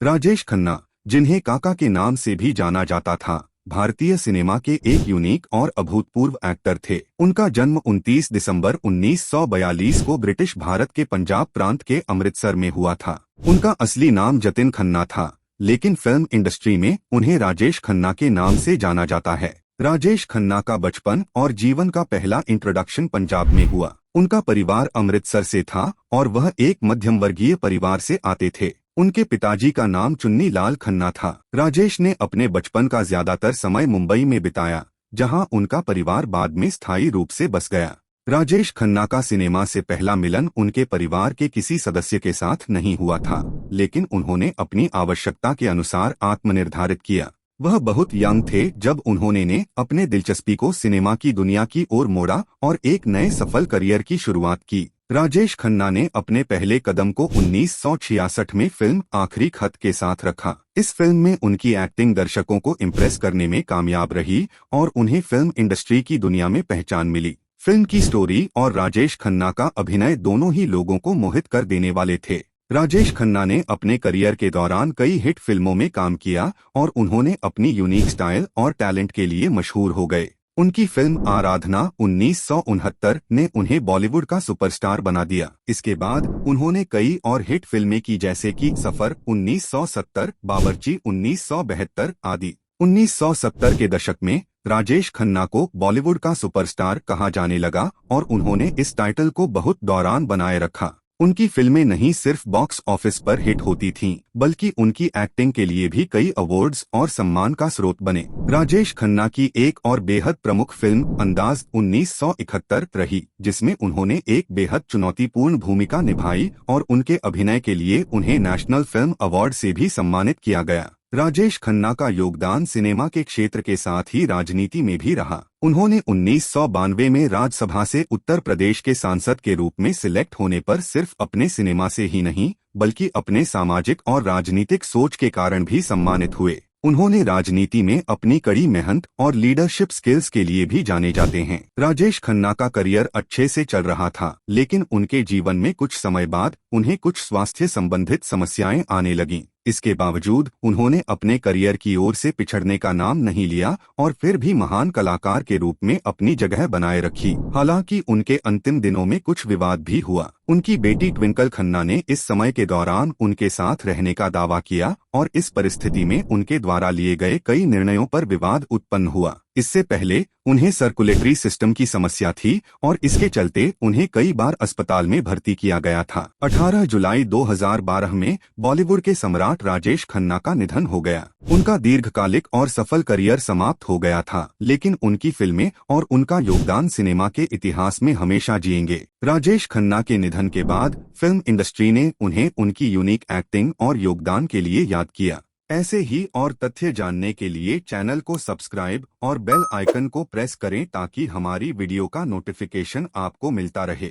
राजेश खन्ना, जिन्हें काका के नाम से भी जाना जाता था, भारतीय सिनेमा के एक यूनिक और अभूतपूर्व एक्टर थे। उनका जन्म 29 दिसंबर 1942 को ब्रिटिश भारत के पंजाब प्रांत के अमृतसर में हुआ था। उनका असली नाम जतिन खन्ना था, लेकिन फिल्म इंडस्ट्री में उन्हें राजेश खन्ना के नाम से जाना जाता है। राजेश खन्ना का बचपन और जीवन का पहला इंट्रोडक्शन पंजाब में हुआ। उनका परिवार अमृतसर से था और वह एक मध्यम वर्गीय परिवार से आते थे। उनके पिताजी का नाम चुन्नी लाल खन्ना था। राजेश ने अपने बचपन का ज्यादातर समय मुंबई में बिताया, जहां उनका परिवार बाद में स्थायी रूप से बस गया। राजेश खन्ना का सिनेमा से पहला मिलन उनके परिवार के किसी सदस्य के साथ नहीं हुआ था, लेकिन उन्होंने अपनी आवश्यकता के अनुसार आत्मनिर्धारित किया। वह बहुत यंग थे जब उन्होंने अपने दिलचस्पी को सिनेमा की दुनिया की ओर मोड़ा और एक नए सफल करियर की शुरुआत की। राजेश खन्ना ने अपने पहले कदम को 1966 में फिल्म आखिरी खत के साथ रखा। इस फिल्म में उनकी एक्टिंग दर्शकों को इम्प्रेस करने में कामयाब रही और उन्हें फिल्म इंडस्ट्री की दुनिया में पहचान मिली। फिल्म की स्टोरी और राजेश खन्ना का अभिनय दोनों ही लोगों को मोहित कर देने वाले थे। राजेश खन्ना ने अपने करियर के दौरान कई हिट फिल्मों में काम किया और उन्होंने अपनी यूनिक स्टाइल और टैलेंट के लिए मशहूर हो गए। उनकी फिल्म आराधना 1969 ने उन्हें बॉलीवुड का सुपरस्टार बना दिया। इसके बाद उन्होंने कई और हिट फिल्में की, जैसे कि सफर 1970, बावर्ची 1972 आदि। 1970 के दशक में राजेश खन्ना को बॉलीवुड का सुपरस्टार कहा जाने लगा और उन्होंने इस टाइटल को बहुत दौरान बनाए रखा। उनकी फिल्में नहीं सिर्फ बॉक्स ऑफिस पर हिट होती थीं, बल्कि उनकी एक्टिंग के लिए भी कई अवार्ड्स और सम्मान का स्रोत बने। राजेश खन्ना की एक और बेहद प्रमुख फिल्म अंदाज 1971 रही, जिसमें उन्होंने एक बेहद चुनौतीपूर्ण भूमिका निभाई और उनके अभिनय के लिए उन्हें नेशनल फिल्म अवार्ड से भी सम्मानित किया गया। राजेश खन्ना का योगदान सिनेमा के क्षेत्र के साथ ही राजनीति में भी रहा। उन्होंने 1992 में राज्यसभा से उत्तर प्रदेश के सांसद के रूप में सिलेक्ट होने पर सिर्फ अपने सिनेमा से ही नहीं, बल्कि अपने सामाजिक और राजनीतिक सोच के कारण भी सम्मानित हुए। उन्होंने राजनीति में अपनी कड़ी मेहनत और लीडरशिप स्किल्स के लिए भी जाने जाते हैं। राजेश खन्ना का करियर अच्छे से चल रहा था, लेकिन उनके जीवन में कुछ समय बाद उन्हें कुछ स्वास्थ्य संबंधित समस्याएं आने लगीं। इसके बावजूद उन्होंने अपने करियर की ओर से पिछड़ने का नाम नहीं लिया और फिर भी महान कलाकार के रूप में अपनी जगह बनाए रखी। हालांकि उनके अंतिम दिनों में कुछ विवाद भी हुआ। उनकी बेटी ट्विंकल खन्ना ने इस समय के दौरान उनके साथ रहने का दावा किया और इस परिस्थिति में उनके द्वारा लिए गए कई निर्णयों पर विवाद उत्पन्न हुआ। इससे पहले उन्हें सर्कुलेटरी सिस्टम की समस्या थी और इसके चलते उन्हें कई बार अस्पताल में भर्ती किया गया था। 18 जुलाई 2012 में बॉलीवुड के सम्राट राजेश खन्ना का निधन हो गया। उनका दीर्घकालिक और सफल करियर समाप्त हो गया था, लेकिन उनकी फिल्में और उनका योगदान सिनेमा के इतिहास में हमेशा जिएंगे। राजेश खन्ना के निधन के बाद फिल्म इंडस्ट्री ने उन्हें उनकी यूनिक एक्टिंग और योगदान के लिए याद किया। ऐसे ही और तथ्य जानने के लिए चैनल को सब्सक्राइब और बेल आइकन को प्रेस करें ताकि हमारी वीडियो का नोटिफिकेशन आपको मिलता रहे।